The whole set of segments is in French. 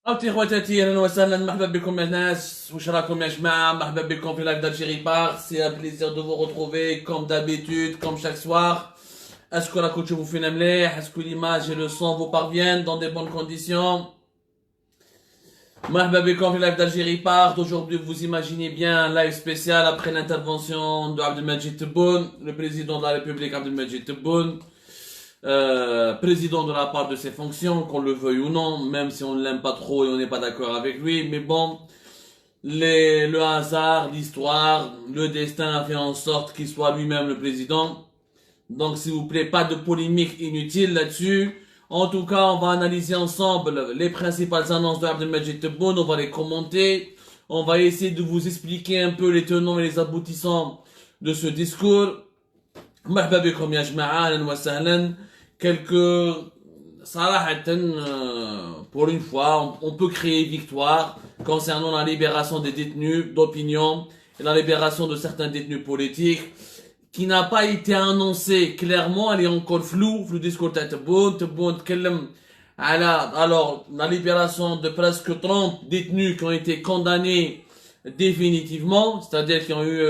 أوتي خواتاتي أهلا وسهلا مرحبا بكم يا ناس واش راكم يا جماعة مرحبا بكم في لايف d'Algérie Part c'est un plaisir de vous retrouver comme d'habitude comme chaque soir est-ce que راكم تشوفوا فينا مليح est-ce que l'image et le son vous parviennent dans des bonnes conditions مرحبا بكم في لايف d'Algérie Part aujourd'hui vous imaginez bien un live spécial après l'intervention de Abdelmadjid Tebboune le président de la République Abdelmadjid Tebboune président de la part de ses fonctions, qu'on le veuille ou non, même si on ne l'aime pas trop et on n'est pas d'accord avec lui. Mais bon, le hasard, l'histoire, le destin a fait en sorte qu'il soit lui-même le président. Donc, s'il vous plaît, pas de polémique inutile là-dessus. En tout cas, on va analyser ensemble les principales annonces de Abdelmadjid Tebboune, on va les commenter. On va essayer de vous expliquer un peu les tenants et les aboutissants de ce discours. مرحبا بكم يا جماعة أهلا وسهلا quelques صراحة pour une fois on peut créer victoire concernant la libération des détenus d'opinion et la libération de certains détenus politiques qui n'a pas été annoncée clairement, elle est encore floue le discours de Tebboune تكلم على alors la libération de presque 30 détenus qui ont été condamnés définitivement, c'est-à-dire qui ont eu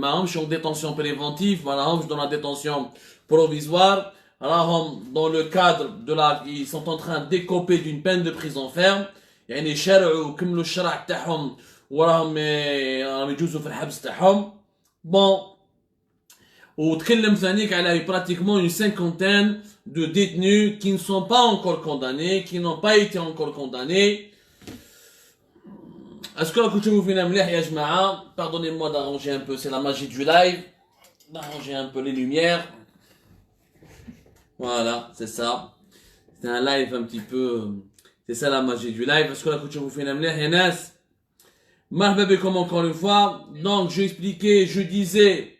en détention préventive, dans la détention provisoire, dans le cadre de la, ils sont en train d'écoper d'une peine de prison ferme, يعني شرعوا وكملوا الشرع تاعهم وراهم يجوزوا في الحبس تاعهم. Bon, وتكلم ثانيك على pratiquement une cinquantaine de détenus qui ne sont pas encore condamnés, qui n'ont pas été encore condamnés. Est-ce que راكم تشوفوا فينا مليح يا جماعة؟ Pardonnez-moi d'arranger un peu, c'est la magie du live. D'arranger un peu les lumières. Voilà, c'est ça. C'est un live un petit peu... C'est ça la magie du live. Est-ce que راكم تشوفوا فينا مليح يا ناس؟ مرحبا بكم encore une fois. Donc, j'expliquais, je disais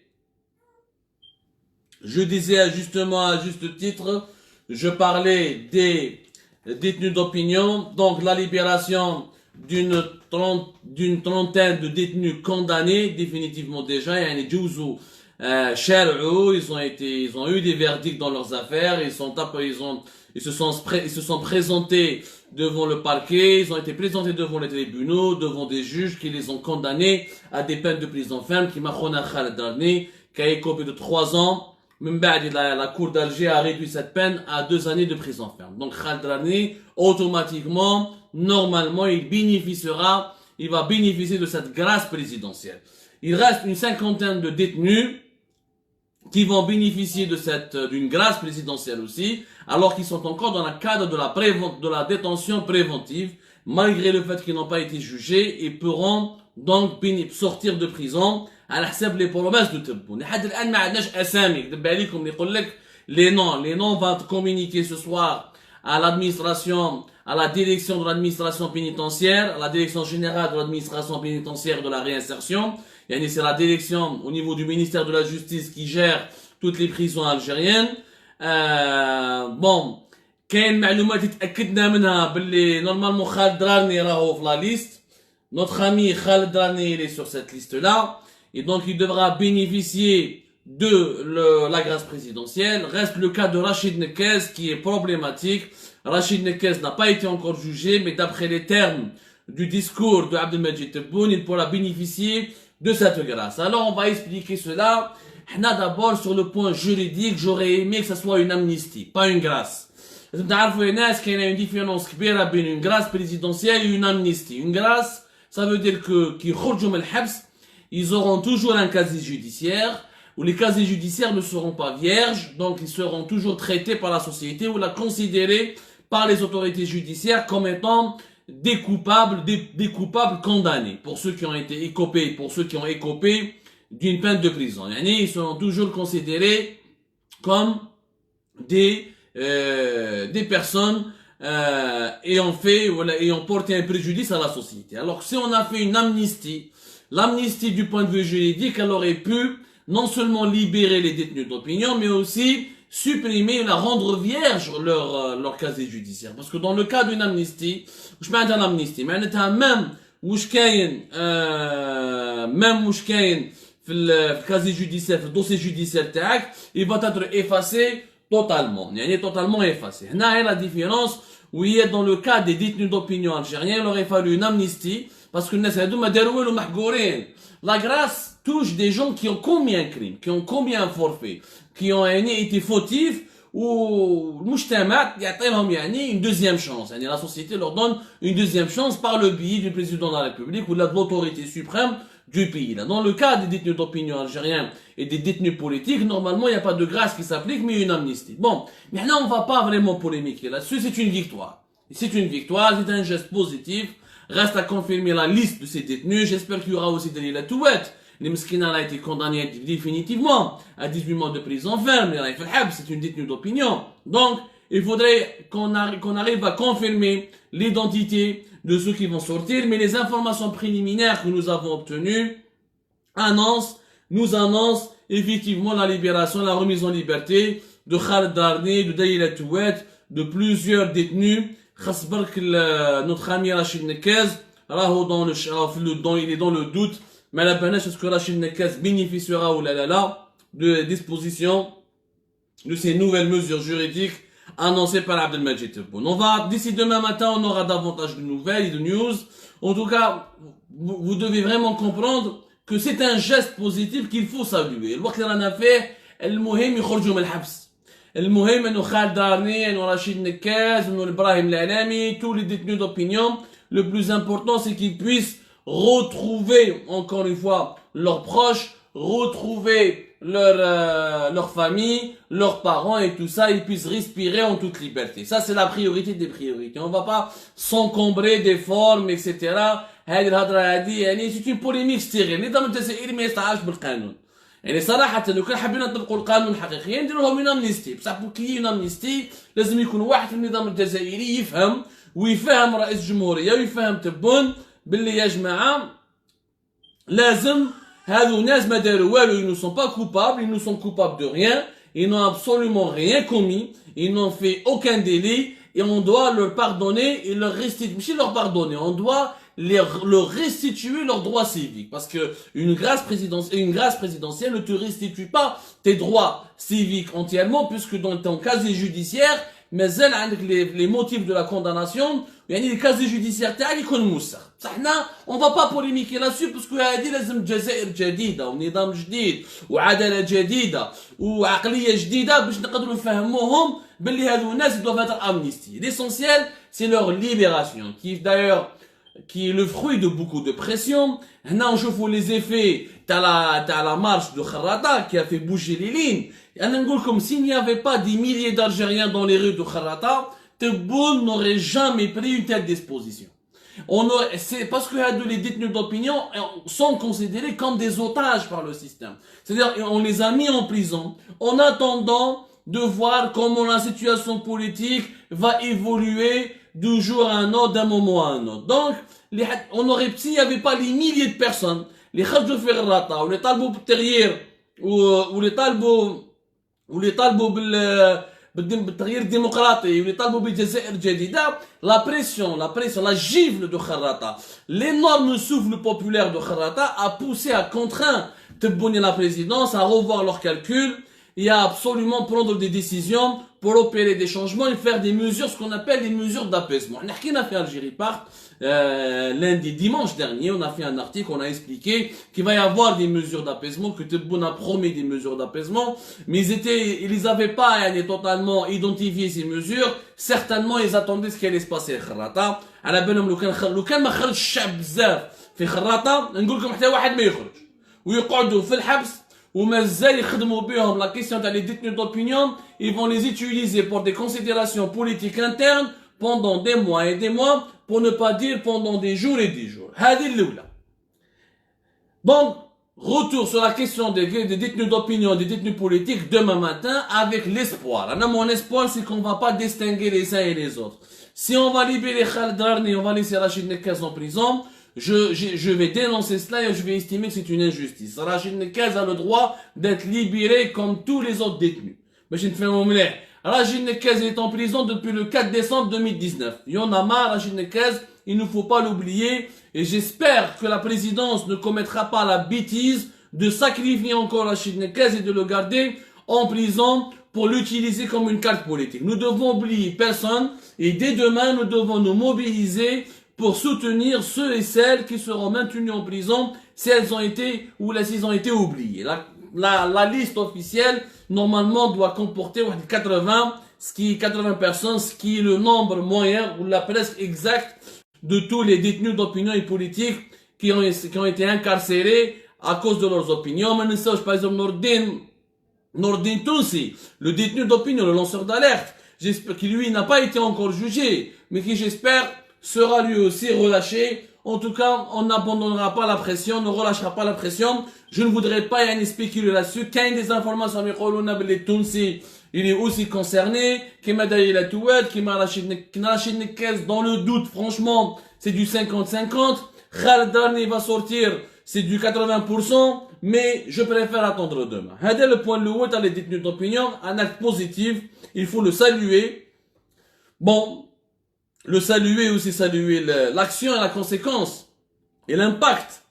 justement à juste titre, je parlais des détenus d'opinion. Donc, la libération d'une trentaine de détenus condamnés définitivement déjà, يعني جوزوا شرعوا, ils ont eu des verdicts dans leurs affaires, ils se sont présentés devant le parquet, ils ont été présentés devant les tribunaux, devant des juges qui les ont condamnés à des peines de prison ferme, qui Khona Khaled Drarni, qui a écopé de 3 ans. La cour d'Alger a réduit cette peine à 2 années de prison ferme. Donc Khaled Drarni, automatiquement, normalement, il va bénéficier de cette grâce présidentielle. Il reste une cinquantaine de détenus qui vont bénéficier d'une grâce présidentielle aussi, alors qu'ils sont encore dans le cadre de la détention préventive, malgré le fait qu'ils n'ont pas été jugés, et pourront donc sortir de prison à la حساب les promesses de Tebboune. لحد الآن ما عندناش أسامي، دب عليكم اللي يقول لك les noms vont être communiqués ce soir à l'administration, à la direction de l'administration pénitentiaire, à la direction générale de l'administration pénitentiaire de la réinsertion. C'est la direction au niveau du ministère de la Justice qui gère toutes les prisons algériennes. Bon, كاين معلومات اتأكدنا منها باللي normalement Khaled Drarni راهو في la liste. Notre ami Khaled Drarni il est sur cette liste-là et donc il devra bénéficier de la grâce présidentielle. Reste le cas de Rachid Nekez qui est problématique. Rachid Nekez n'a pas été encore jugé, mais d'après les termes du discours de Abdelmadjid Tebboune, il pourra bénéficier de cette grâce. Alors on va expliquer cela. D'abord sur le point juridique, j'aurais aimé que ce soit une amnistie, pas une grâce. Vous savez qu'il y a une différence entre une grâce présidentielle et une amnistie. Une grâce, ça veut dire que ils auront toujours un casier judiciaire, où les casiers judiciaires ne seront pas vierges, donc ils seront toujours traités par la société ou la considérés par les autorités judiciaires comme étant des coupables condamnés, pour ceux qui ont été écopés, pour ceux qui ont écopé d'une peine de prison. Ils seront toujours considérés comme des personnes ayant porté un préjudice à la société. Alors si on a fait une amnistie, l'amnistie du point de vue juridique, elle aurait pu non seulement libérer les détenus d'opinion, mais aussi supprimer, la rendre vierge leur casier judiciaire. Parce que dans le cas d'une amnistie, je parle d'une amnistie, mais même واش كاين في الكازي جوديسير في الدوسي جوديسير تاعك il va être effacé totalement يعني totalement effacé. هنا هي la différence Oui, dans le cas des détenus d'opinion algériens, il aurait fallu une amnistie, parce que la grâce touche des gens qui ont combien de crimes, qui ont combien de forfaits, qui ont été fautifs, ou une deuxième chance. La société leur donne une deuxième chance par le biais du président de la République ou de l'autorité suprême du pays. Dans le cas des détenus d'opinion algériens et des détenus politiques, normalement, il n'y a pas de grâce qui s'applique, mais une amnistie. Bon, maintenant, on va pas vraiment polémiquer là-dessus, c'est une victoire. C'est une victoire, c'est un geste positif. Reste à confirmer la liste de ces détenus. J'espère qu'il y aura aussi Dalila Touet. Le Mskina a été condamné définitivement à 18 mois de prison ferme. C'est une détenue d'opinion. Donc, il faudrait qu'on arrive à confirmer l'identité de ceux qui vont sortir. Mais les informations préliminaires que nous avons obtenues nous annoncent effectivement la libération, la remise en liberté de Khaled Darni, de Dalila Touet, de plusieurs détenus. Notre ami Rachid Nekez, il est dans le doute, mais la peine est-ce que Rachid Nekez bénéficiera ou là de dispositions de ces nouvelles mesures juridiques annoncées par Abdelmajid Tebboune. D'ici demain matin, on aura davantage de nouvelles et de news. En tout cas, vous devez vraiment comprendre que c'est un geste positif qu'il faut saluer. الوقت اللي رانا فيه المهم يخرجوا من الحبس. المهم انه خالد دارني انه رشيد نكاز انه ابراهيم العلامي tous les détenus d'opinion. Le plus important c'est qu'ils puissent retrouver encore une fois leurs proches, retrouver leur famille, leurs parents et tout ça, ils puissent respirer en toute liberté. Ça c'est la priorité des priorités. On va pas s'encombrer des formes etc. هذه الهضره هذه يعني c'est une polémique stérile. النظام الجزائري ما يستعارش بالقانون. يعني صراحة لو كان حابين نطبقوا القانون حقيقيا نديروا لهم اون امنيستي بصح بو كي اون امنيستي لازم يكون واحد في النظام الجزائري يفهم ويفهم رئيس الجمهورية ويفهم تبون باللي يا جماعة لازم هذو ناس ما داروا والو ils ne sont pas coupables, ils ne sont coupables de rien, ils n'ont absolument rien commis, ils n'ont fait aucun délit et on doit leur pardonner et leur restituer, ماشي leur pardonner, on doit leur restituer leurs droits civiques. Parce que une grâce présidentielle ne te restitue pas tes droits civiques entièrement, puisque dans ton casier judiciaire, mais les motifs de la condamnation, les casiers judiciaires تاعك يكون موسخ. صحنا on va pas polémiquer là-dessus parce que هذه لازم جزائر جديدة ونظام جديد وعدالة جديدة وعقلية جديدة باش نقدروا نفهموهم باللي هذو الناس doivent être amnistiés. L'essentiel c'est leur libération qui est le fruit de beaucoup de pression. Là, on chauffe les effets. T'as la marche de Kharrata qui a fait bouger les lignes. Comme s'il n'y avait pas des milliers d'Algériens dans les rues de Kharrata, Tebboune n'aurait jamais pris une telle disposition. C'est parce que les détenus d'opinion sont considérés comme des otages par le système. C'est-à-dire, on les a mis en prison en attendant de voir comment la situation politique va évoluer d'un jour à un autre, d'un moment à un autre. Donc, on aurait, s'il n'y avait pas les milliers de personnes, les خرجوا في غراطة ou les طالبوا بالتغيير ou les طالبوا بالتغيير الديمقراطي ou les طالبوا بجزائر جديدة, la pression, la gifle de Kharrata, l'énorme souffle populaire de Kharrata a poussé, a contraint Tebboune et la présidence à revoir leurs calculs et à absolument prendre des décisions pour opérer des changements et faire des mesures, ce qu'on appelle des mesures d'apaisement. On a fait Algérie Part, lundi, dimanche dernier, on a fait un article, on a expliqué qu'il va y avoir des mesures d'apaisement, que Tebboune a promis des mesures d'apaisement, mais ils avaient pas totalement identifié ces mesures. Certainement, ils attendaient ce qui allait se passer à Kharrata. على بالهم لو كان ما خرج الشعب بزاف في خراطة نقول لكم حتى واحد ما يخرج ويقعدوا في الحبس ومازال يخدموا بهم la question des détenus d'opinion, ils vont les utiliser pour des considérations politiques internes pendant des mois et des mois, pour ne pas dire pendant des jours et des jours. هذه الأولى. Donc, retour sur la question des détenus d'opinion, des détenus politiques demain matin avec l'espoir. Alors, mon espoir, c'est qu'on va pas distinguer les uns et les autres. Si on va libérer Khaled Darni, on va laisser Rachid Nekaz en prison, je vais dénoncer cela et je vais estimer que c'est une injustice. Rachid Nekaz a le droit d'être libéré comme tous les autres détenus. Mais je ne fais pas mouler. Rachid Nekaz est en prison depuis le 4 décembre 2019. Il y en a marre, Rachid Nekaz, il ne faut pas l'oublier. Et j'espère que la présidence ne commettra pas la bêtise de sacrifier encore Rachid Nekaz et de le garder en prison pour l'utiliser comme une carte politique. Nous devons oublier personne et dès demain, nous devons nous mobiliser pour soutenir ceux et celles qui seront maintenus en prison si elles ont été ou s'ils ont été oubliés. La liste officielle, normalement, doit comporter 80 personnes, ce qui est le nombre moyen ou la presque exact de tous les détenus d'opinion et politiques qui ont été incarcérés à cause de leurs opinions. Mais par exemple, Nordin Tounsi, le détenu d'opinion, le lanceur d'alerte, j'espère qu'il lui n'a pas été encore jugé, mais qui j'espère sera lui aussi relâché. En tout cas, on n'abandonnera pas la pression, on ne relâchera pas la pression. Je ne voudrais pas y spéculer là-dessus. Quand il y a des informations, les Tounsi, il est aussi concerné, qui m'a d'ailleurs la touette, qui m'a lâché une caisse, dans le doute, franchement, c'est du 50-50. Khaled Darni va sortir, c'est du 80%, mais je préfère attendre demain. C'est le point de l'eau, les détenus d'opinion, un acte positif, il faut le saluer. Bon, le saluer aussi saluer l'action et la conséquence, et l'impact,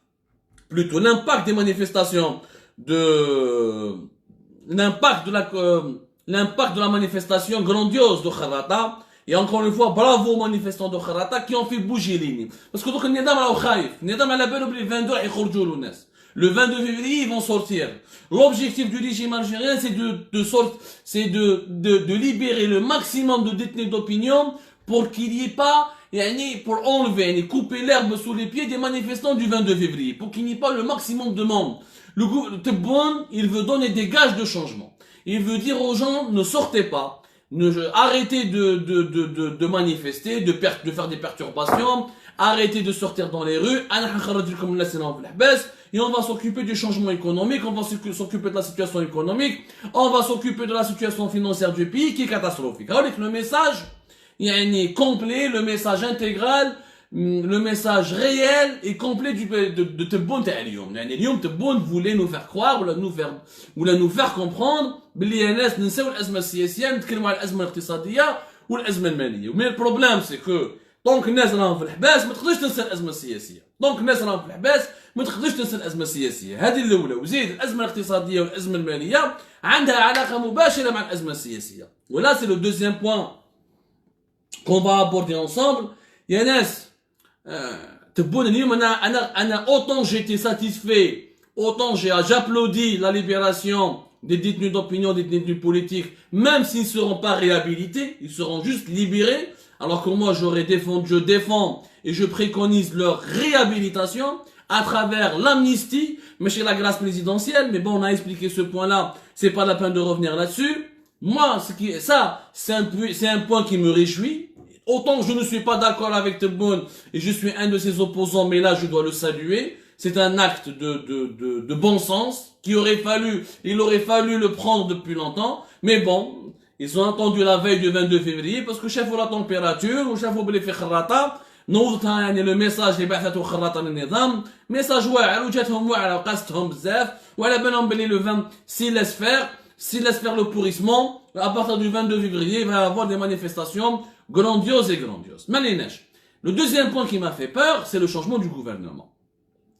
plutôt l'impact des manifestations, l'impact de la manifestation grandiose de Kharrata. Et encore une fois, bravo aux manifestants de Kharrata qui ont fait bouger les lignes. Parce que donc, le 22 février, ils vont sortir. L'objectif du régime algérien, c'est de libérer le maximum de détenus d'opinion pour qu'il n'y ait pas, pour enlever, couper l'herbe sous les pieds des manifestants du 22 février. Pour qu'il n'y ait pas le maximum de monde. Le Tebboune, il veut donner des gages de changement. Il veut dire aux gens, ne sortez pas. Arrêtez de manifester, de faire des perturbations, arrêtez de sortir dans les rues, et on va s'occuper du changement économique, on va s'occuper de la situation économique, on va s'occuper de la situation financière du pays qui est catastrophique. Avec le message, il y a un complet, le message intégral, le message réel et complet de Tebboune Ta'alioum. L'Yom Tebboune voulait nous faire croire, voulait nous faire comprendre, mais le problème c'est que tant que الناس راهم في الحباس ما تقدرش تنسى الازمه السياسيه. دونك الناس راهم في الحباس ما تقدرش تنسى الازمه السياسيه. هذه الاولى وزيد الازمه الاقتصاديه والازمه الماليه عندها علاقه مباشره مع الازمه السياسيه. ولا c'est le deuxième point qu'on va aborder ensemble. يا ناس تبون اليوم انا autant j'étais satisfait, autant j'applaudis la libération des détenus d'opinion, des détenus politiques, même s'ils ne seront pas réhabilités, ils seront juste libérés, alors que moi je défends et je préconise leur réhabilitation à travers l'amnistie, mais chez la grâce présidentielle. Mais bon, on a expliqué ce point-là, c'est pas la peine de revenir là-dessus. Moi, c'est un point qui me réjouit. Autant que je ne suis pas d'accord avec Tebboune et je suis un de ses opposants, mais là je dois le saluer. C'est un acte de bon sens il aurait fallu le prendre depuis longtemps. Mais bon, ils ont attendu la veille du 22 février parce que chef la température ou chef بلي في خراطة نوضتها يعني le message اللي بعثته خراطة للنظام message واعر وجاتهم واعرة وقاستهم بزاف وعلى بالهم بلي le 20 s'il laisse faire le pourrissement à partir du 22 février il va y avoir des manifestations grandioses et grandioses. Le deuxième point qui m'a fait peur, c'est le changement du gouvernement.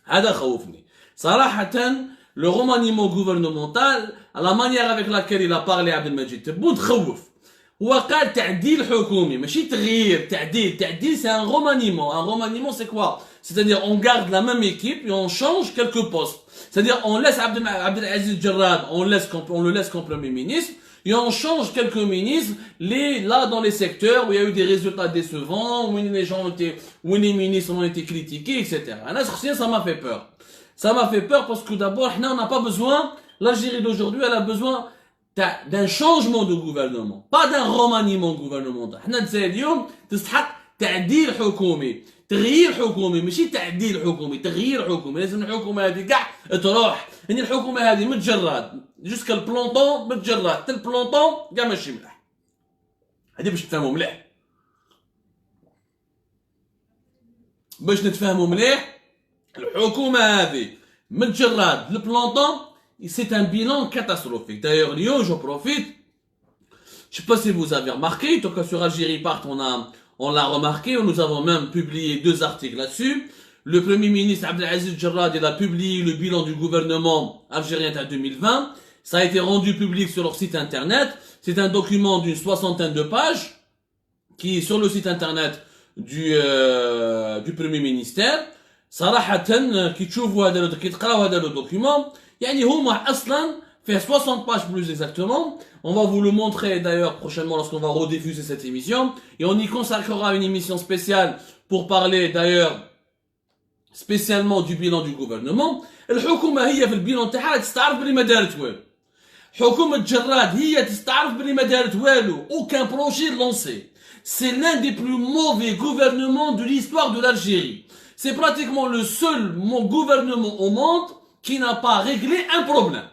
هذا خوفني صراحة. Le remaniement gouvernemental, à la manière avec laquelle il a parlé Abdelmajid Tebboune, تخوف. هو قال تعديل حكومي ماشي تغيير. تعديل c'est un remaniement. Un remaniement c'est quoi? C'est-à-dire on garde la même équipe et on change quelques postes. C'est-à-dire on laisse Abdelaziz Jarrad, on le laisse comme premier ministre et on change quelques ministres là dans les secteurs où il y a eu des résultats décevants, où les ministres ont été critiqués, etc. Ça m'a fait peur. Ça m'a fait peur parce que d'abord, on n'a pas besoin, l'Algérie d'aujourd'hui, elle a besoin d'un changement de gouvernement, pas d'un remaniement gouvernemental. اليوم تستحق تعديل حكومي، تغيير حكومي، ماشي تعديل حكومي، تغيير حكومي. لازم الحكومة هذه كاع تروح. يعني الحكومة هذه متجرد، جوسكا البلونطون متجرد، حتى البلونطون كاع ماشي مليح. هذه باش تفهموا مليح. باش نتفاهموا مليح. الحكومة هذه متجرد le planton, c'est un bilan catastrophique. D'ailleurs, Lyon, je profite. Je sais pas si vous avez remarqué, en tout cas sur Algérie Part, on l'a remarqué, nous avons même publié 2 articles là-dessus. Le premier ministre Abdelaziz Jarrad, il a publié le bilan du gouvernement algérien en 2020. Ça a été rendu public sur leur site internet. C'est un document d'une 60aine de pages qui est sur le site internet du Premier ministère. صراحة كي تشوفوا هذا كي تقراو هذا لو دوكيومون يعني هما اصلا fait 60 pages plus exactement. On va vous le montrer d'ailleurs prochainement lorsqu'on va rediffuser cette émission. Et on y consacrera une émission spéciale pour parler d'ailleurs spécialement du bilan du gouvernement. الحكومة هي في البيلون تاعها تستعرف بلي ما دارت والو. حكومة جراد هي تستعرف بلي ما دارت والو. Aucun projet lancé. C'est l'un des plus mauvais gouvernements de l'histoire de l'Algérie. C'est pratiquement le seul gouvernement au monde qui n'a pas réglé un problème.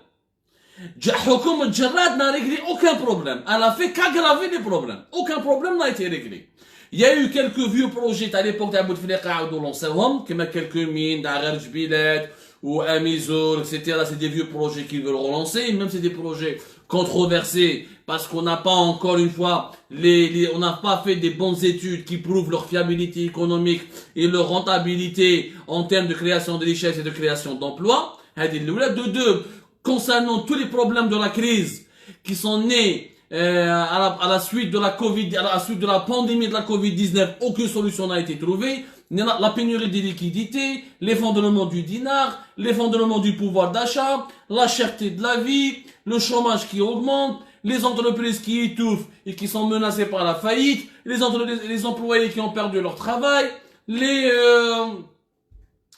Hukoum Jarrad n'a réglé aucun problème. Elle a fait qu'aggraver les problèmes. Aucun problème n'a été réglé. Il y a eu quelques vieux projets à l'époque d'Abouteflika ou Lancéhom, comme quelques mines, d'Agar Jbilet, ou Amizour, etc. C'est des vieux projets qu'ils veulent relancer. Même c'est des projets controversés parce qu'on n'a pas encore une fois on n'a pas fait des bonnes études qui prouvent leur fiabilité économique et leur rentabilité en termes de création de richesses et de création d'emplois. De deux, concernant tous les problèmes de la crise qui sont nés à la suite de la Covid, à la suite de la pandémie de la Covid-19, aucune solution n'a été trouvée. La pénurie des liquidités, l'effondrement du dinar, l'effondrement du pouvoir d'achat, la cherté de la vie, le chômage qui augmente, les entreprises qui étouffent et qui sont menacées par la faillite, les employés qui ont perdu leur travail,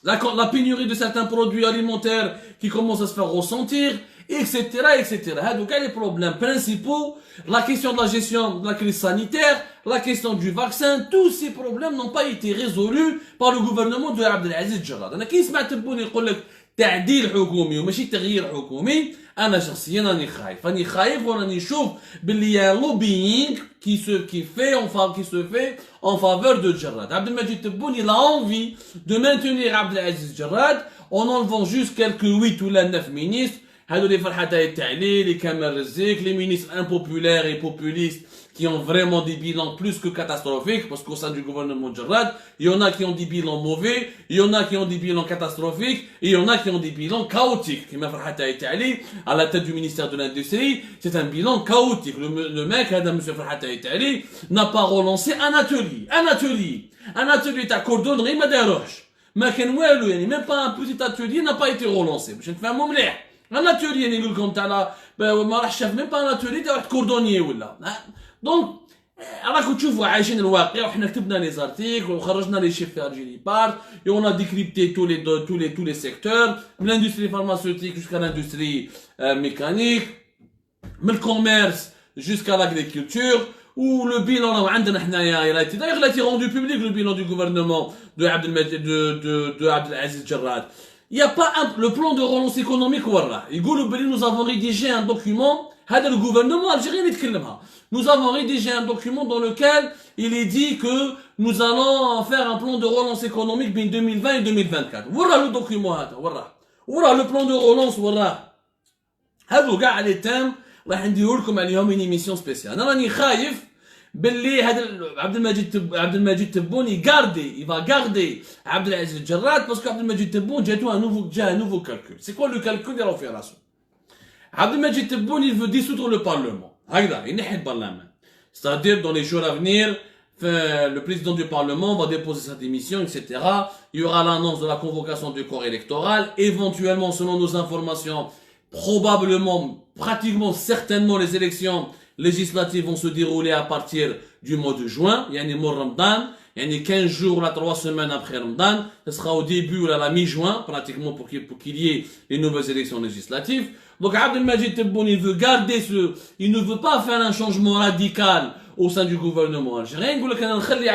la pénurie de certains produits alimentaires qui commencent à se faire ressentir, etc., etc. Donc, les problèmes principaux, la question de la gestion de la crise sanitaire, la question du vaccin, tous ces problèmes n'ont pas été résolus par le gouvernement de Abdelaziz Jarrad. أنا كي سمعت تبوني يقول لك تعديل حكومي وماشي تغيير حكومي، أنا شخصيا راني خايف وراني نشوف باللي يا lobbying qui se fait en faveur de Jarrad. Abdelmajid Tebboune, il a envie de maintenir Abdelaziz Jarrad en enlevant juste quelques 8 ou 9 ministres. Les Kamel Rezik, les ministres impopulaires et populistes qui ont vraiment des bilans plus que catastrophiques, parce qu'au sein du gouvernement Jarrad, il y en a qui ont des bilans mauvais, il y en a qui ont des bilans catastrophiques, et il y en a qui ont des bilans chaotiques. À la tête du ministère de l'Industrie, c'est un bilan chaotique. Le mec, M. Farhat Ali, n'a pas relancé un atelier. Un atelier de cordonnerie, même pas un petit atelier n'a pas été relancé. Je ne fais un mot مليح. Un atelier, il y a même pas un atelier de cordonnier. Donc, راكم تشوفوا عايشين الواقع وحنا كتبنا لي زارتيكل وخرجنا لي شيف في الجيري بار et on a décrypté tous les secteurs من l'industrie pharmaceutique jusqu'à l'industrie mécanique من le commerce jusqu'à l'agriculture où le bilan عندنا حنايا il a été rendu public le bilan du gouvernement de Abdelaziz Jarrad. Il n'y a pas le plan de relance économique وراه يقولوا بلي nous avons rédigé un document هذا le gouvernement algérien يتكلمها. Nous avons rédigé un document dans lequel il est dit que nous allons faire un plan de relance économique entre 2020 et 2024. Voilà le document هذا وراه le plan de relance وراه. هذو كاع les thèmes راح نديروا لكم عليهم une émission spéciale. انا راني خايف باللي هذا Abdelmajid Tebboune il va garder Abdelaziz Jarrad parce que Abdelmajid Tebboune un nouveau calcul. C'est quoi le calcul de l'opération? Abdelmajid Tebboune il veut dissoudre le Parlement. C'est-à-dire dans les jours à venir, le président du Parlement va déposer sa démission, etc. Il y aura l'annonce de la convocation du corps électoral. Éventuellement, selon nos informations, probablement, pratiquement, certainement, les élections législatives vont se dérouler à partir du mois de juin. Il y a une mois Ramadan. Il y a 15 jours, 3 semaines après Ramadan. Ce sera au début ou à la mi-juin, pratiquement, pour qu'il y ait les nouvelles élections législatives. Donc Abdelmajid Tebboune, il veut garder il ne veut pas faire un changement radical au sein du gouvernement algérien. يقول لك انا نخلي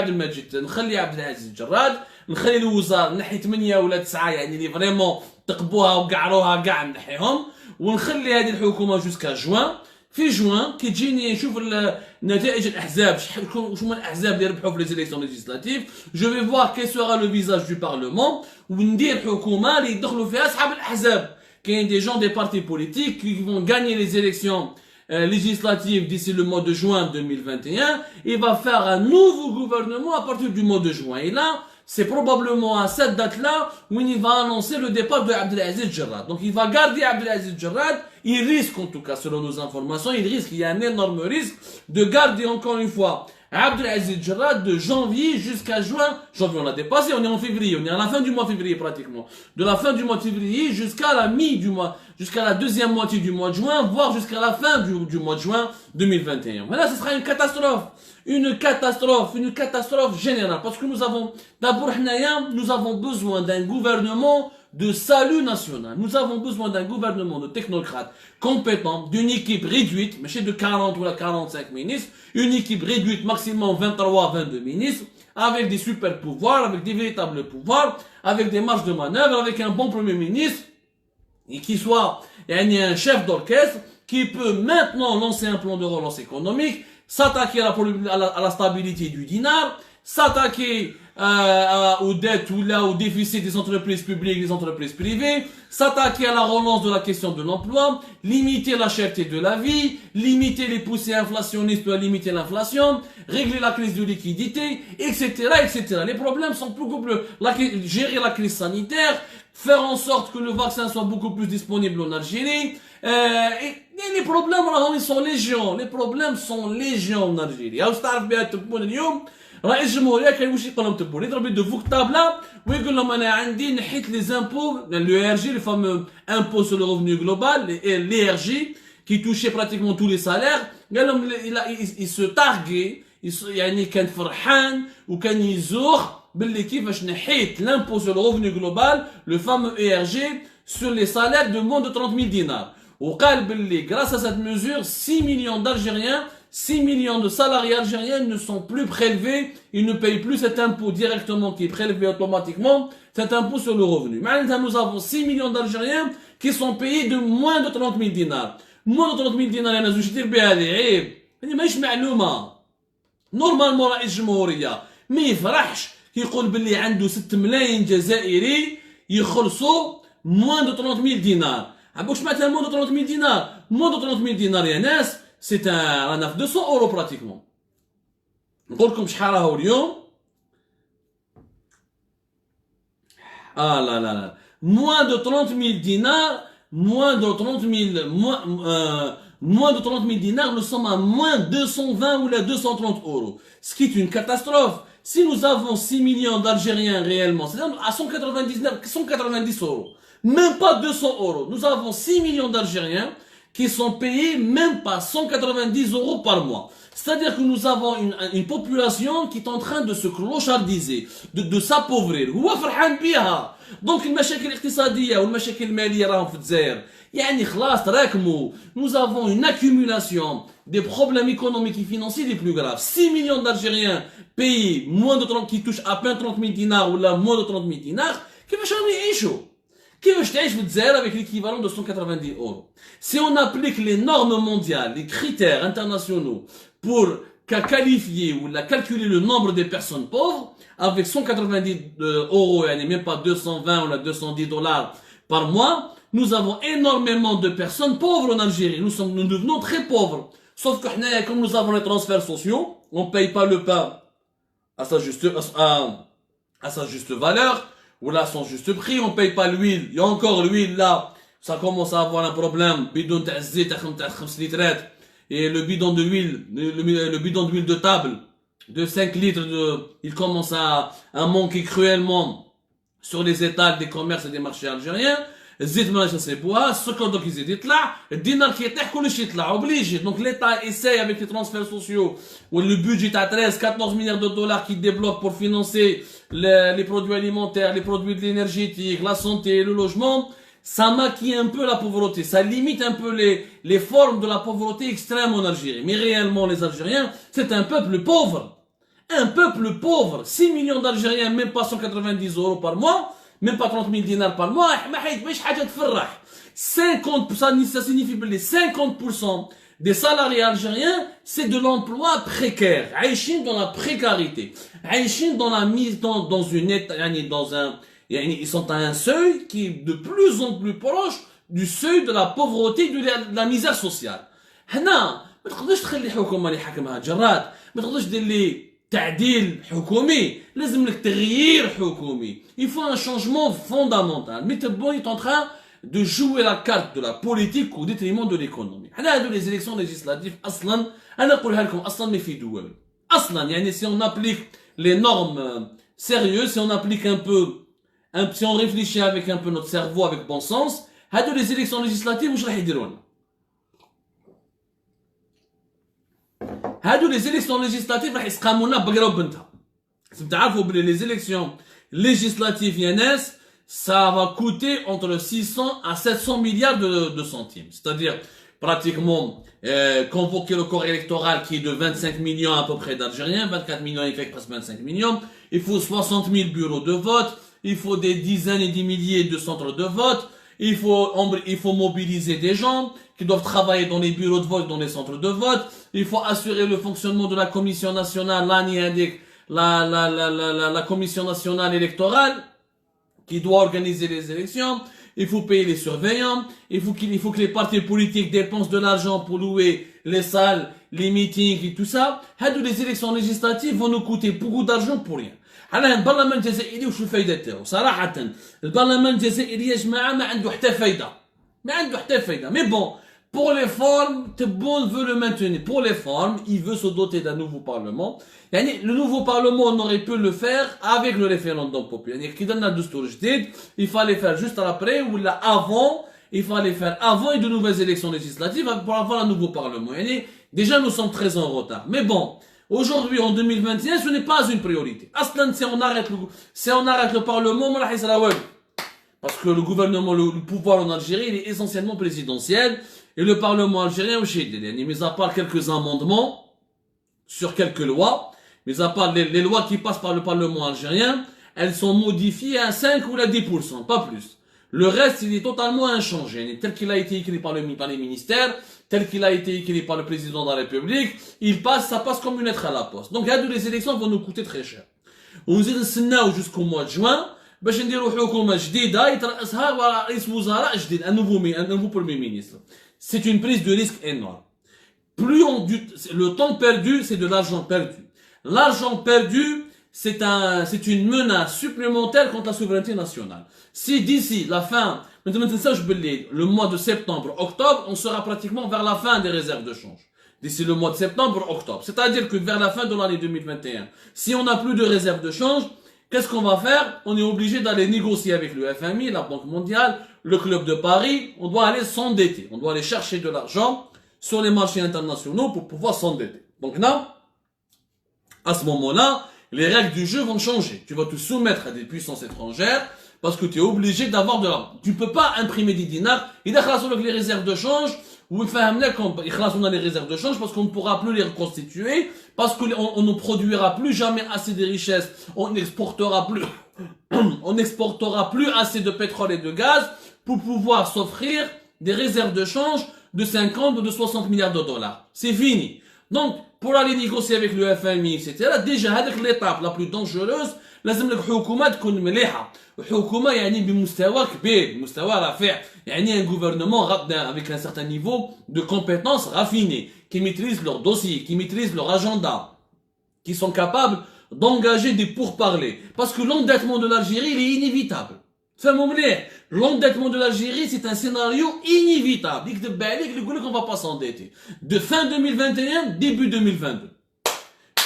نخلي Abdelaziz Jarrad, نخلي الوزراء نحي 8 ولا 9 يعني اللي فريمون تقبوها وقعروها كاع نحيهم ونخلي هذه الحكومه جوسكا جوان. في جوان كي تجيني نشوف نتائج الاحزاب شحال هما الاحزاب اللي ربحوا في لي زيليكسيون ليجيسلاتيف جو في فوار كي سورا لو فيزاج دو بارلمون وندير حكومه اللي يدخلوا فيها اصحاب الاحزاب. Il y a des gens des partis politiques qui vont gagner les élections législatives d'ici le mois de juin 2021. Il va faire un nouveau gouvernement à partir du mois de juin. Et là, c'est probablement à cette date-là où il va annoncer le départ de Abdelaziz Jarrad. Donc il va garder Abdelaziz Jarrad, il risque en tout cas selon nos informations, il y a un énorme risque de garder encore une fois Abdelaziz Jarrad de janvier jusqu'à juin. Janvier on a dépassé, on est en février, on est à la fin du mois de février pratiquement. De la fin du mois de février jusqu'à la du mois, jusqu'à la deuxième moitié du mois de juin, voire jusqu'à la fin du mois de juin 2021. Mais là ce sera une catastrophe. Une catastrophe générale. Parce que nous avons, d'abord, nous avons besoin d'un gouvernement de salut national. Nous avons besoin d'un gouvernement de technocrates compétents, d'une équipe réduite, mais chez de 40 ou 45 ministres, une équipe réduite, maximum 23, 22 ministres, avec des super pouvoirs, avec des véritables pouvoirs, avec des marges de manœuvre, avec un bon premier ministre, et qui soit un chef d'orchestre, qui peut maintenant lancer un plan de relance économique, s'attaquer à la stabilité du dinar, s'attaquer aux dettes ou là au déficit des entreprises publiques, des entreprises privées, s'attaquer à la relance de la question de l'emploi, limiter la cherté de la vie, limiter les poussées inflationnistes, limiter l'inflation, régler la crise de liquidité, etc., etc. Les problèmes sont beaucoup plus, gérer la crise sanitaire, faire en sorte que le vaccin soit beaucoup plus disponible en Algérie, et les problèmes, ils sont légion. Les problèmes sont légion en Algérie. رئيس الجمهورية كان واش يقول لهم تبوا يضرب يدو فوق الطابلة ويقول لهم انا عندي نحيت لي زامبو لو ار جي le fameux impôt sur le revenu global l'ERG qui touchait pratiquement tous les salaires قال لهم il se targuait يعني كان فرحان وكان يزوق باللي كيفاش نحيت l'impôt sur le revenu global le fameux ERG sur les salaires de moins de 30 000 dinars وقال باللي grâce à cette mesure 6 millions d'Algériens 6 millions de salariés algériens ne sont plus prélevés, ils ne payent plus cet impôt directement qui est prélevé automatiquement, cet impôt sur le revenu. Maintenant, nous avons 6 millions d'Algériens qui sont payés de moins de 30 000 dinars. Moins de 30 000 dinars, أنا زوج يدير بها هذه عيب. يعني ماهيش معلومة. نورمالمون رئيس الجمهورية ما يفرحش كيقول باللي عنده 6 ملايين جزائري يخلصوا moins de 30 000 dinars. عبوش معناتها moins de 30 000 dinars. Moins de 30 000 dinars يا ناس. C'est un 200 euros pratiquement. نقول لكم شحال راهو اليوم. Ah là là là. Moins de 30 000 dinars, moins de 30 000, moins de 30 000 dinars, nous sommes à moins 220 ou là 230 euros. Ce qui est une catastrophe. Si nous avons 6 millions d'Algériens réellement, c'est-à-dire à 190 euros, même pas 200 euros, nous avons 6 millions d'Algériens qui sont payés même pas 190 euros par mois. C'est-à-dire que nous avons une population qui est en train de se clochardiser, de s'appauvrir. هو فرحان بيها. Donc المشاكل الاقتصادية والمشاكل المالية راهم في الجزائر. يعني خلاص تراكموا. Nous avons une accumulation des problèmes économiques et financiers les plus graves. 6 millions d'Algériens payés moins de 30, qui touchent à peine 30 000 dinars ou là moins de 30 000 dinars. كيفاش راهم يعيشوا؟ كيفاش تعيش في الجزائر avec l'équivalent de 190 euros. Si on applique les normes mondiales, les critères internationaux pour qualifier ou calculer le nombre de personnes pauvres, avec 190 euros, et même pas 220 ou 210 dollars par mois, nous avons énormément de personnes pauvres en Algérie. Nous devenons très pauvres. Sauf que comme nous avons les transferts sociaux, on ne paye pas le pain à sa juste valeur, ou là, son juste prix, on paye pas l'huile. Il y a encore l'huile là, ça commence à avoir un problème. Bidon de zit, 5 litres. Et le bidon de huile, le bidon d'huile de table, de 5 litres, il commence à manquer cruellement sur les étals des commerces et des marchés algériens. الزيت ما نجمش يصيبوها السكر دوك يزيد يطلع الدينار كي يطيح كلش يطلع اوبليجي دونك ليتا ايساي avec les transferts sociaux ou le budget à 13-14 milliards de dollars qui débloque pour financer les produits alimentaires, les produits de l'énergétique, la santé, le logement, ça maquille un peu la pauvreté, ça limite un peu les formes de la pauvreté extrême en Algérie. Mais réellement les Algériens, c'est un peuple pauvre. Un peuple pauvre, 6 millions d'Algériens, même pas 190 euros par mois. Même pas 30 000 dinars par mois, ça signifie que les 50% des salariés algériens, c'est de l'emploi précaire. Aïchine dans la précarité. Aïchine dans la mise dans une état, ils sont à un seuil qui est de plus en plus proche du seuil de la pauvreté, de la misère sociale. هنا ما تقدرش تخلي حكومة اللي حاكمها جراد، ما تقدرش دير لي تعديل حكومي لازم لك تغيير حكومي. Il faut un changement fondamental. Mais Tebboune est en train de jouer la carte de la politique au détriment de l'économie. حنا هادو les élections législatives اصلا انا نقولها لكم اصلا ما في دول اصلا يعني si on applique les normes sérieuses, si on applique un peu si on réfléchit avec un peu notre cerveau avec bon sens, هادو les élections législatives واش راح يديروا لنا؟ هادو les élections législatives راح يسقاموا لنا بقرا وبنتها. لازم تعرفوا بلي les élections législatives يا ناس ça va coûter entre 600 à 700 milliards de centimes. C'est-à-dire, pratiquement, convoquer le corps électoral qui est de 25 millions à peu près d'Algériens, 24 millions et presque 25 millions. Il faut 60 000 bureaux de vote. Il faut des dizaines et des milliers de centres de vote. Il faut mobiliser des gens qui doivent travailler dans les bureaux de vote, dans les centres de vote. Il faut assurer le fonctionnement de la commission nationale, la commission nationale électorale, qui doit organiser les élections. Il faut payer les surveillants. Il faut que les partis politiques dépensent de l'argent pour louer les salles, les meetings et tout ça. Les élections législatives vont nous coûter beaucoup d'argent pour rien. حنا البرلمان الجزائري وشو الفايدة تاعو؟ صراحة البرلمان الجزائري يا جماعة ما عنده حتى فايدة. ما عنده حتى فايدة. Mais bon, pour les formes, Tebboune veut le maintenir. Pour les formes, il veut se doter d'un nouveau parlement. Le nouveau parlement, on aurait pu le faire avec le référendum populaire. Il fallait faire juste après ou là avant. Il fallait faire avant et de nouvelles élections législatives pour avoir un nouveau parlement. Déjà, nous sommes très en retard. Mais bon, aujourd'hui, en 2021, ce n'est pas une priorité. Si on arrête le parlement, parce que le gouvernement, le pouvoir en Algérie, il est essentiellement présidentiel. Et le parlement algérien, mis à part quelques amendements sur quelques lois, mis à part les lois qui passent par le parlement algérien, elles sont modifiées à 5 ou à 10%, pas plus. Le reste, il est totalement inchangé. Tel qu'il a été écrit par les ministères, tel qu'il a été écrit par le président de la République, ça passe comme une lettre à la poste. Donc, les élections vont nous coûter très cher. On nous jusqu'au mois de juin, باش نديروا حكومه جديده يترأسها رئيس وزراء جديد, un nouveau premier ministre. C'est une prise de risque énorme. Le temps perdu, c'est de l'argent perdu. L'argent perdu, c'est une menace supplémentaire contre la souveraineté nationale. Si d'ici la fin, le mois de septembre, octobre, on sera pratiquement vers la fin des réserves de change. D'ici le mois de septembre, octobre. C'est-à-dire que vers la fin de l'année 2021, si on n'a plus de réserves de change, qu'est-ce qu'on va faire? On est obligé d'aller négocier avec le FMI, la Banque mondiale, le Club de Paris. On doit aller s'endetter. On doit aller chercher de l'argent sur les marchés internationaux pour pouvoir s'endetter. Donc là, à ce moment-là, les règles du jeu vont changer. Tu vas te soumettre à des puissances étrangères parce que tu es obligé d'avoir de l'argent. Tu ne peux pas imprimer des dinars. Il y a les réserves de change. Ou on a les réserves de change parce qu'on ne pourra plus les reconstituer, parce qu'on ne produira plus jamais assez de richesses, on n'exportera plus assez de pétrole et de gaz pour pouvoir s'offrir des réserves de change de 50 ou de 60 milliards de dollars. C'est fini. Donc, pour aller négocier avec le FMI, etc., déjà, avec l'étape la plus dangereuse, لازم لك حكومة تكون مليحة. حكومة يعني بمستوى كبير، مستوى رفيع. يعني un gouvernement avec un certain niveau de compétences raffinées, qui maîtrisent leur dossier, qui maîtrisent leur agenda, qui sont capables d'engager des pourparlers. Parce que l'endettement de l'Algérie, il est inévitable. L'endettement de l'Algérie, c'est un scénario inévitable. On va pas s'endetter. De fin 2021, début 2022.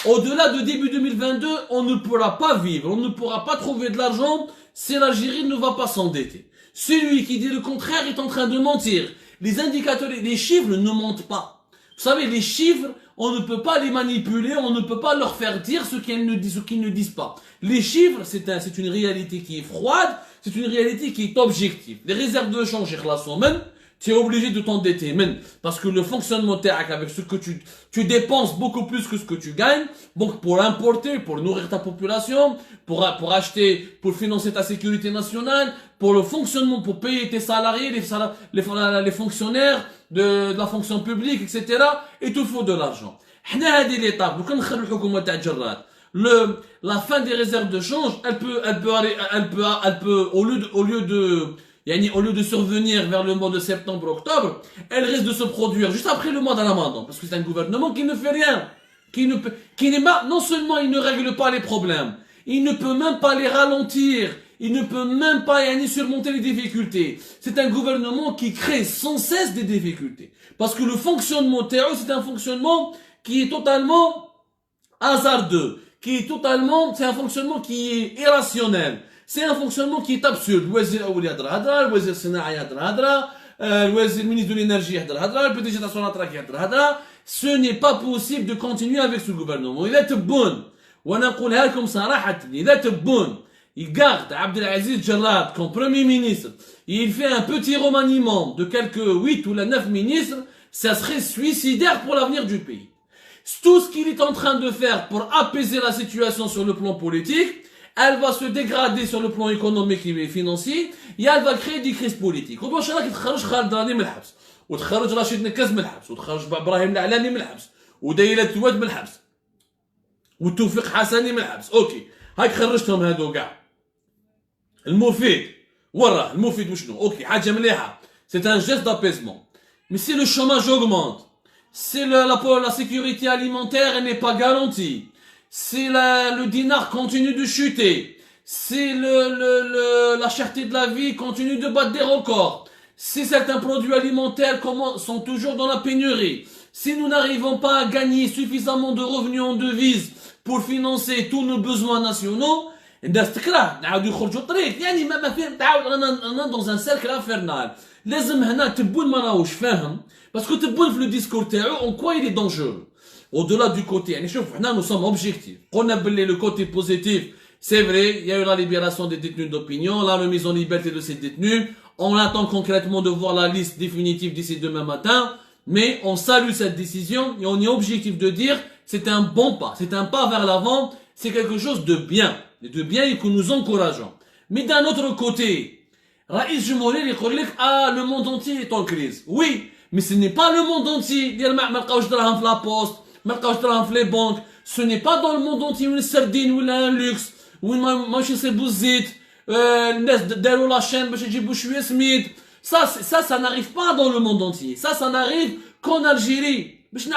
Au-delà de début 2022, on ne pourra pas vivre, on ne pourra pas trouver de l'argent si l'Algérie ne va pas s'endetter. Celui qui dit le contraire est en train de mentir. Les indicateurs, les chiffres ne mentent pas. Vous savez, les chiffres, on ne peut pas les manipuler, on ne peut pas leur faire dire ce qu'ils ne disent pas. Les chiffres, c'est une réalité qui est froide, c'est une réalité qui est objective. Les réserves de change, tu es obligé de t'endetter, parce que le fonctionnement avec ce que tu dépenses beaucoup plus que ce que tu gagnes, donc pour importer, pour nourrir ta population, pour acheter, pour financer ta sécurité nationale, pour le fonctionnement, pour payer tes salariés, les fonctionnaires de la fonction publique, etc. Il te faut de l'argent. La fin des réserves de change, elle peut, au lieu de survenir vers le mois de septembre-octobre, elle risque de se produire juste après le mois de Ramadan. Parce que c'est un gouvernement qui ne fait rien. non seulement il ne règle pas les problèmes, il ne peut même pas les ralentir, il ne peut même pas ni surmonter les difficultés. C'est un gouvernement qui crée sans cesse des difficultés. Parce que le fonctionnement terroriste, c'est un fonctionnement qui est totalement hasardeux, c'est un fonctionnement qui est irrationnel. C'est un fonctionnement qui est absurde. Le ministre de l'énergie, le PDG de la ce n'est pas possible de continuer avec ce gouvernement. Il est bon. Il garde Abdelaziz Jarrad comme premier ministre. Il fait un petit remaniement de quelques 8 ou 9 ministres. Ça serait suicidaire pour l'avenir du pays. Tout ce qu'il est en train de faire pour apaiser la situation sur le plan politique, elle va se dégrader sur le plan économique et financier, et elle va créer des crises politiques. وباش راك تخرج خالد راني من الحبس وتخرج رشيد نكاز من الحبس وتخرج ابراهيم العلاني من الحبس ودايله تواد من الحبس وتوفيق حسني من الحبس اوكي هاك خرجتهم هادو كاع المفيد وراه المفيد وشنو اوكي حاجه مليحه c'est un geste d'apaisement mais si le chômage augmente si la sécurité alimentaire n'est pas garantie si le dinar continue de chuter, si la cherté de la vie continue de battre des records, si certains produits alimentaires sont toujours dans la pénurie, si nous n'arrivons pas à gagner suffisamment de revenus en devises pour financer tous nos besoins nationaux, dans un cercle infernal. لازم هنا تبون ما راهوش فاهم باسكو تبون في لو ديسكور تاعو en quoi il est dangereux. Au-delà du côté, nous sommes objectifs. On a appelé le côté positif. C'est vrai, il y a eu la libération des détenus d'opinion, la remise en liberté de ces détenus. On attend concrètement de voir la liste définitive d'ici demain matin. Mais on salue cette décision et on est objectif de dire c'est un bon pas, c'est un pas vers l'avant, c'est quelque chose de bien et que nous encourageons. Mais d'un autre côté, Raïs Jumouri, le monde entier est en crise. Oui, mais ce n'est pas le monde entier. La poste, les banques, ce n'est pas dans le monde entier une sardine ou un luxe, ou une machine bouzite, la chaîne, ça n'arrive pas dans le monde entier. Ça n'arrive qu'en Algérie. Ça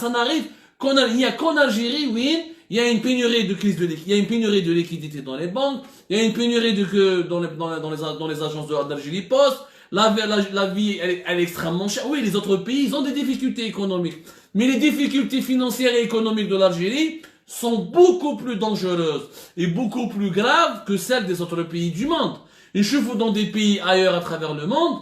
n'arrive il n'y a qu'en Algérie, oui, il y a une pénurie de crise il y a une pénurie de liquidité dans les banques, il y a une pénurie dans les agences d'Algérie Post, la vie, elle est extrêmement chère. Oui, les autres pays, ils ont des difficultés économiques. Mais les difficultés financières et économiques de l'Algérie sont beaucoup plus dangereuses et beaucoup plus graves que celles des autres pays du monde. Et je vous dans des pays ailleurs à travers le monde,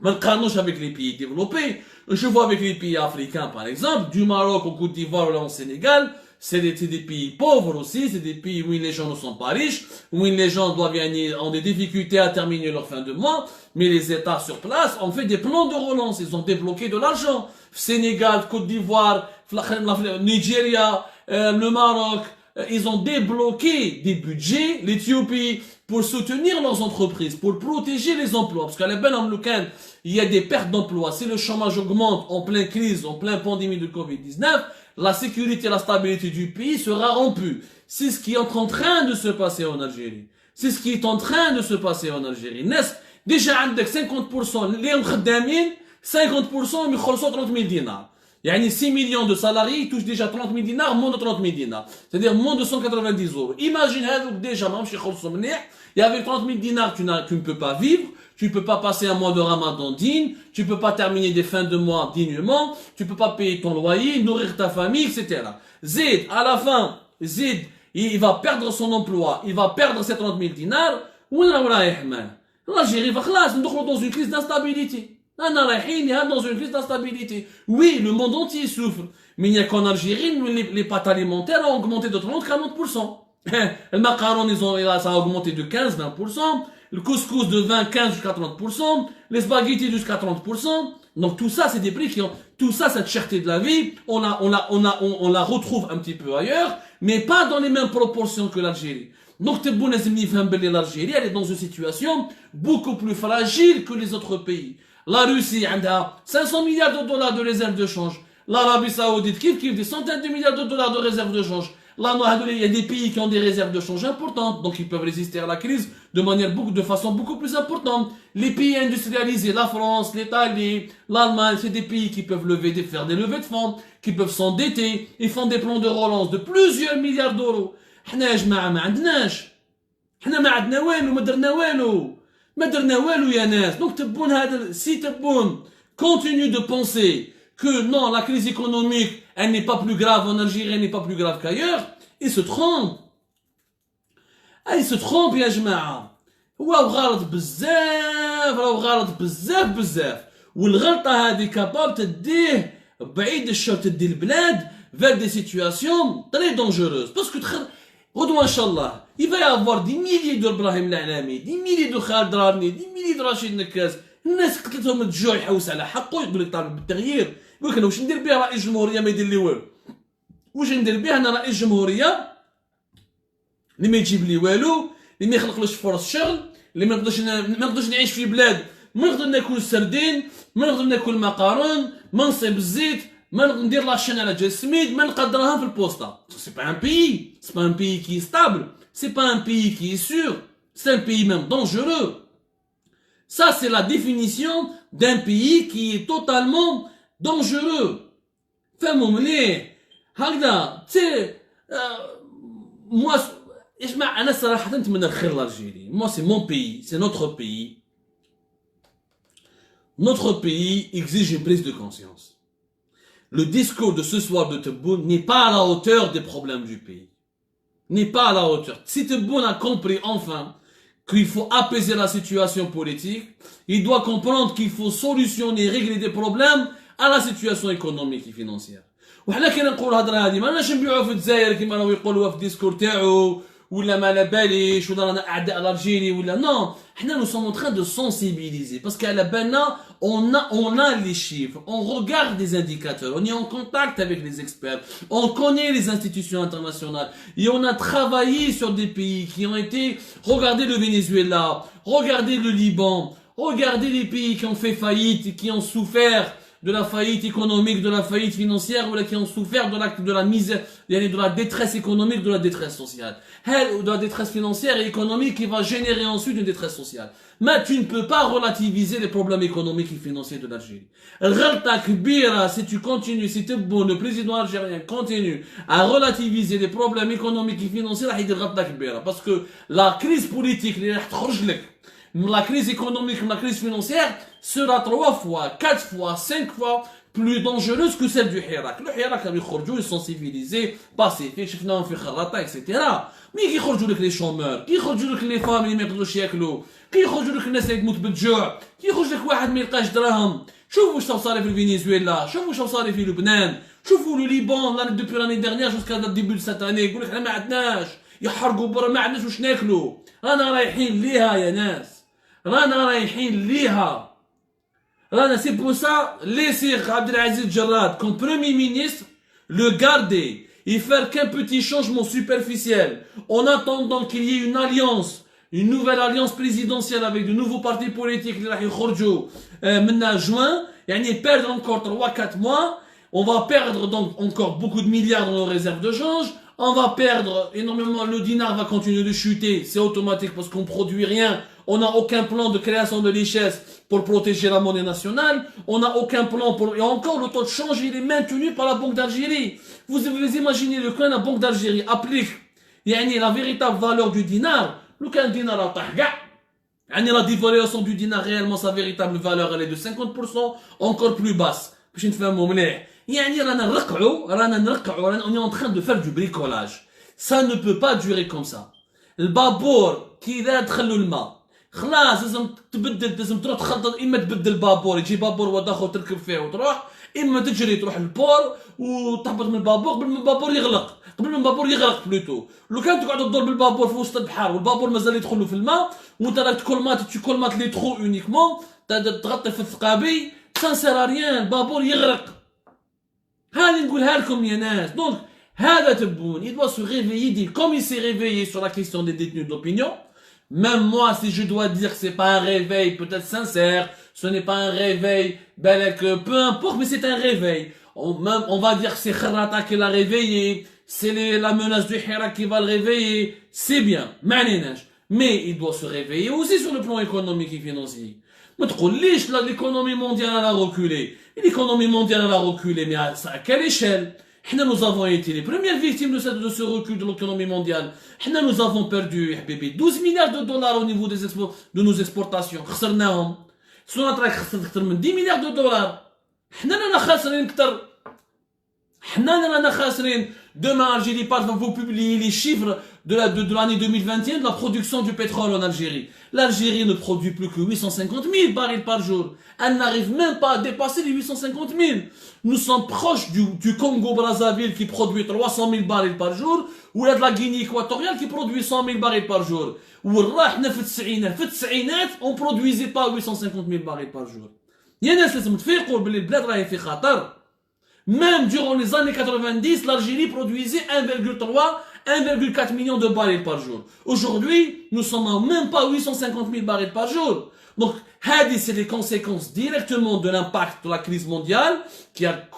avec les pays développés, je vois avec les pays africains par exemple, du Maroc au Côte d'Ivoire ou là au Sénégal, c'est des pays pauvres aussi, c'est des pays où les gens ne sont pas riches, où les gens ont des difficultés à terminer leur fin de mois, mais les États sur place ont fait des plans de relance, ils ont débloqué de l'argent. Sénégal, Côte d'Ivoire, Nigeria, le Maroc, ils ont débloqué des budgets, l'Éthiopie, pour soutenir leurs entreprises, pour protéger les emplois. Parce qu'à la belle américaine, il y a des pertes d'emplois. Si le chômage augmente en pleine crise, en pleine pandémie de Covid-19, la sécurité et la stabilité du pays sera rompue. C'est ce qui est en train de se passer en Algérie. C'est ce qui est en train de se passer en Algérie. Déjà, avec 50%, les 50% ils خلصوا 30 000 dinars. Il y a 6 millions de salariés, ils touchent déjà 30 000 dinars, moins de 30 000 dinars. C'est-à-dire moins de 190 euros. Imagine, déjà, il y avait 30 000 dinars, tu ne peux pas vivre, tu ne peux pas passer un mois de ramadan digne, tu ne peux pas terminer des fins de mois dignement, tu ne peux pas payer ton loyer, nourrir ta famille, etc. Zid, à la fin, Zid, il va perdre son emploi, il va perdre ses 30 000 dinars, l'Algérie va dans une crise d'instabilité. Dans une crise d'instabilité. Oui, le monde entier souffre. Mais il n'y a qu'en Algérie, les pâtes alimentaires ont augmenté de 30-40%. Le macaron, ça a augmenté de 15-20%. Le couscous de 20-15 jusqu'à 30%. Les spaghettis jusqu'à 30%. Donc tout ça, c'est des prix tout ça, cette cherté de la vie, on la retrouve un petit peu ailleurs, mais pas dans les mêmes proportions que l'Algérie. Donc, l'Algérie, elle est dans une situation beaucoup plus fragile que les autres pays. La Russie, elle a 500 milliards de dollars de réserves de change. L'Arabie Saoudite, qui des centaines de milliards de dollars de réserves de change. Là, il y a des pays qui ont des réserves de change importantes, donc ils peuvent résister à la crise de façon beaucoup plus importante. Les pays industrialisés, la France, l'Italie, l'Allemagne, c'est des pays qui peuvent faire des levées de fonds, qui peuvent s'endetter, ils font des plans de relance de plusieurs milliards d'euros. حنا يا جماعة ما عندناش. حنا ما عندنا والو ما درنا والو. ما درنا والو يا ناس. Donc تبون هذا si تبون continue de penser que non, la crise économique, elle n'est pas plus grave en Algérie, elle n'est pas plus grave qu'ailleurs, il se trompe. Il se trompe يا جماعة. هو غلط بزاف، راهو غلط بزاف بزاف. والغلطة هذه كاباب تديه بعيد الشر، تدي البلاد vers des situations très dangereuses. Parce que غدوة إن شاء الله il va y avoir des milliers de إبراهيم العلامي، des milliers de خالد رامي، des milliers de رشيد نكاس. الناس قتلتهم الجوع يحوس على حقه، يقول لك طالب بالتغيير. يقول لك انا واش ندير بها رئيس الجمهوريه ما يدير لي والو؟ واش ندير بها انا رئيس الجمهوريه اللي ما يجيب لي والو، اللي ما يخلقليش فرص شغل، اللي ما نقدرش نعيش في بلاد، ما نقدر ناكل سردين، ما نقدر ناكل مقارون، ما نصيب الزيت، ما نقدر ندير لاشين على جال السميد، ما نلقى دراهم في البوسطه. سي با ان بيي، سي با ان بيي كي ستابل، سي با ان بيي كي سور، سي ان بيي ميم دانجورeux. Ça, c'est la définition d'un pays qui est totalement dangereux. فهموا مليح هكذا. moi اسمع، انا صراحه نتمنى الخير لالجيري. moi c'est mon pays, c'est notre pays. Notre pays exige une prise de conscience. Le discours de ce soir de Tebboune n'est pas à la hauteur des problèmes du pays. N'est pas à la hauteur. Si Tebboune a compris enfin qu'il faut apaiser la situation politique, il doit comprendre qu'il faut solutionner, régler des problèmes à la situation économique et financière. وحنا كي نقول الهضره هذه ماناش نبيعوها في الجزائر كيما راهو يقولوها في الديسكور تاعو، ولا ما على باليش، ولا رانا اعداء الجيري ولا نو. حنا nous sommes en train de sensibiliser parce qu'à بالنا on a les chiffres, on regarde des indicateurs, on est en contact avec les experts, on connaît les institutions internationales et on a travaillé sur des pays qui ont été, regardez le Venezuela, regardez le Liban, regardez les pays qui ont fait faillite et qui ont souffert de la faillite économique, de la faillite financière, ou qui ont souffert de la misère, de la détresse économique, de la détresse sociale. De la détresse financière et économique qui va générer ensuite une détresse sociale. Mais tu ne peux pas relativiser les problèmes économiques et financiers de l'Algérie. Si tu continues, si tu es bon, le président algérien continue à relativiser les problèmes économiques et financiers, parce que la crise politique, la crise économique, la crise financière sera 3 fois, 4 fois, 5 fois plus dangereuse que celle du Hirak. Le Hirak, ils sont civilisés, pacifiques, شفناهم في خراطة, etc. مي كيخرجوا لك لي شومور، كيخرجوا لك لي فامي اللي ما يقدروش ياكلوا، كيخرجوا لك الناس اللي تموت بالجوع، كيخرج لك واحد ما يلقاش دراهم. شوفوا واش صار في الفنزويلا، شوفوا واش صار في لبنان، شوفوا لو ليبان دوبي لاني ديرنيير جوسكا ديبي سات اني، يقول لك حنا ما عندناش، يحرقوا برا ما عندناش واش ناكلوا. رانا رايحين ليها يا ناس، رانا رايحين ليها. رانا سي بو سا ليسي Abdelaziz Jarrad comme premier ministre le garder et faire qu'un petit changement superficiel en attendant qu'il y ait une alliance, une nouvelle alliance présidentielle avec de nouveaux partis politiques اللي راح يخرجوا من juin, يعني perdre encore 3-4 mois. On va perdre donc encore beaucoup de milliards dans nos réserves de change. On va perdre énormément, le dinar va continuer de chuter, c'est automatique parce qu'on produit rien. On n'a aucun plan de création de richesse pour protéger la monnaie nationale. On n'a aucun plan pour... Et encore, le taux de change, il est maintenu par la Banque d'Algérie. Vous imaginez le cas, la Banque d'Algérie applique la véritable valeur du dinar. Le cas du dinar, la dévaluation du dinar, réellement, sa véritable valeur, elle est de 50%, encore plus basse. باش نفهموا مليح. يعني رانا نرقعوا on est en train de faire du bricolage. Ça ne peut pas durer comme ça. البابور كي إذا دخلوا الماء خلاص لازم تبدل، لازم تروح تخطط، اما تبدل بابور يجي بابور واحد اخر تركب فيه وتروح، اما تجري تروح للبور وتهبط من البابور قبل ما البابور يغلق، قبل ما البابور يغرق بلوتو. لو كان تقعد تدور بالبابور في وسط البحر والبابور مازال يدخلوا في الماء وانت راك تكولمات لي ترو اونيكمون تغطي في الثقابي، سان سير ريان، البابور يغرق. هاني نقولها لكم يا ناس. دونك هذا تبون il doit se réveiller comme il s'est réveillé sur la question des détenus d'opinion. Même moi, si je dois dire que c'est pas un réveil peut-être sincère, ce n'est pas un réveil, peu importe, mais c'est un réveil. On va dire que c'est Kharata qui l'a réveillé, c'est la menace du Hirak qui va le réveiller, c'est bien, mais il doit se réveiller aussi sur le plan économique et financier. Mais l'économie mondiale a reculé. L'économie mondiale a reculé, mais à quelle échelle? Nous avons été les premières victimes de ce recul de l'économie mondiale. Nous avons perdu 12 milliards de dollars au niveau de nos exportations. خسرناهم. سوناتراك خسرت أكثر من 10 milliards de dollars. حنا خاسرين أكثر. حنا خاسرين. Demain, Algérie va vous publier les chiffres de l'année 2021 de la production du pétrole en Algérie. L'Algérie ne produit plus que 850 000 barils par jour. Elle n'arrive même pas à dépasser les 850 000. Nous sommes proches du Congo-Brazzaville qui produit 300 000 barils par jour, ou de la Guinée équatoriale qui produit 100 000 barils par jour. On produisait pas 850 000 barils par jour. Même durant les années 90, l'Algérie produisait 1,4 million de barils par jour. Aujourd'hui, nous sommes à même pas 850 000 barils par jour. Donc, c'est les conséquences directement de l'impact de la crise mondiale qui a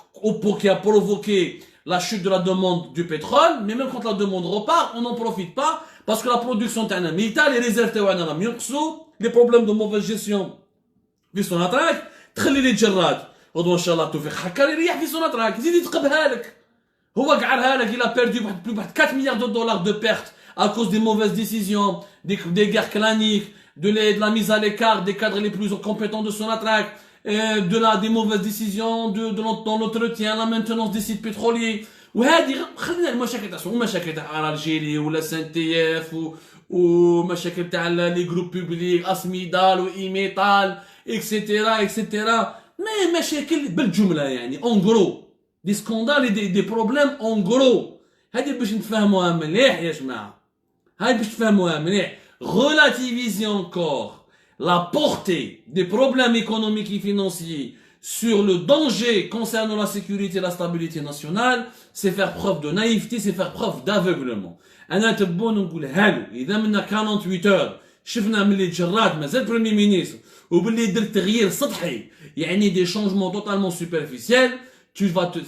provoqué la chute de la demande du pétrole. Mais même quand la demande repart, on n'en profite pas parce que la production est militaire, les réserves les problèmes de mauvaise gestion. Vu son attaque, تخلي لي تجراد. غدوة ان شاء الله التوفيق حكا يريح في سوناتراك يزيد يتقبها لك هو قعرها لك. Il a perdu plus de 4 milliards de dollars de pertes à cause des mauvaises décisions, des guerres claniques, de la mise à l'écart des cadres les plus compétents de Sonatrach, des mauvaises décisions dans l'entretien, la maintenance des sites pétroliers. وهذه خلينا المشاكل تاع المشاكل تاع الجيري ولا سنتيف ومشاكل تاع لي جروب بوبليك اسميدال وايميتال اكسيتيرا mais مشاكل بالجمله يعني en gros des scandales et des problèmes en gros. هذه باش نفهموها مليح يا جماعه. هاي باش تفهموها مليح. Relativiser encore la portée des problèmes économiques et financiers sur le danger concernant la sécurité et la stabilité nationale, c'est faire preuve de naïveté, c'est faire preuve d'aveuglement. أنا تبون نقول هالو إذا منا 48 heures شفنا ملي جراد مازال بريمير مينيستر وباللي درت تغيير سطحي يعني des changements totalement superficiels,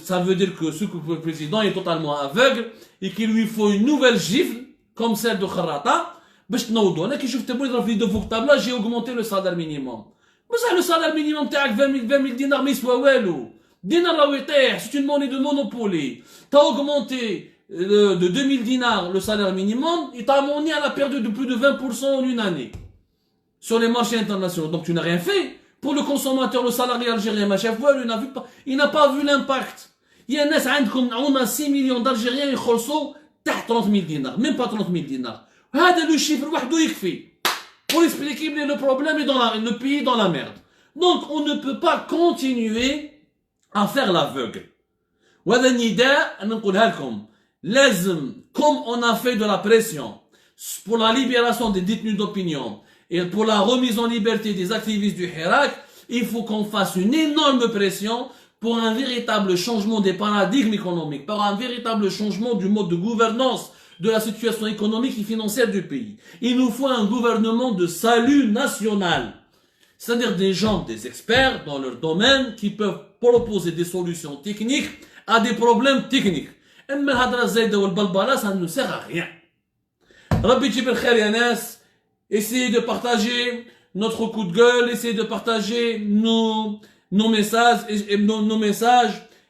ça veut dire que ce président est totalement aveugle et qu'il lui faut une nouvelle gifle comme celle de Kharrata. باش تنوضوا. انا كي شفت تبغي يضرب في دو فوق طابلا جي اوغمونتي لو سالير مينيموم. بصح لو سالير مينيموم تاعك 20 دينار ما يسوى والو. دينار راهو يطيح. سي اون موني دو مونوبولي. تا اوغمونتي de 2000 dinars le salaire minimum, et ta monnaie elle a perdu de plus de 20% en une année sur les marchés internationaux. Donc tu n'as rien fait pour le consommateur, le salarié algérien. Ma chef, il n'a pas vu l'impact. Il y a un عندكم on a 6 millions d'Algériens يخلصوا تحت 30 000 dinars, même pas 30 000 dinars. هذا le chiffre وحده يكفي pour expliquer que le problème est le pays est dans la merde. Donc on ne peut pas continuer à faire l'aveugle. وهذا النداء أنا نقولها لكم. لازم comme on a fait de la pression pour la libération des détenus d'opinion et pour la remise en liberté des activistes du Hirak, il faut qu'on fasse une énorme pression pour un véritable changement des paradigmes économiques, pour un véritable changement du mode de gouvernance de la situation économique et financière du pays. Il nous faut un gouvernement de salut national. C'est-à-dire des gens, des experts dans leur domaine qui peuvent proposer des solutions techniques à des problèmes techniques. اما الهضره الزايده والبلبله ça ne sert à rien. ربي يجيب الخير يا ناس. Essayez de partager notre coup de gueule, essayez de partager nos messages,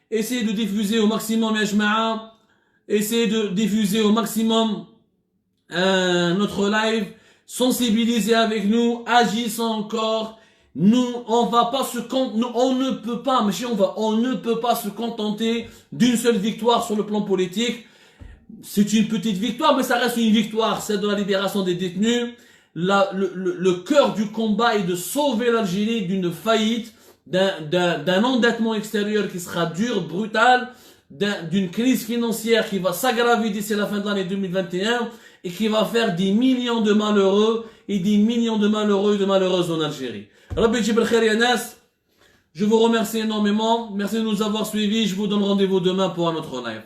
essayez de diffuser au maximum يا جماعه. Essayez de diffuser au maximum notre live, sensibiliser avec nous, agissons encore. Nous, on ne peut pas se contenter d'une seule victoire sur le plan politique. C'est une petite victoire, mais ça reste une victoire, celle de la libération des détenus. Le cœur du combat est de sauver l'Algérie d'une faillite, d'un endettement extérieur qui sera dur, brutal, d'une crise financière qui va s'aggraver d'ici la fin de l'année 2021 et qui va faire des millions de malheureux et des millions de malheureux et de malheureuses en Algérie. Rabbi Jibel Khair ya Nas, je vous remercie énormément. Merci de nous avoir suivis. Je vous donne rendez-vous demain pour un autre live.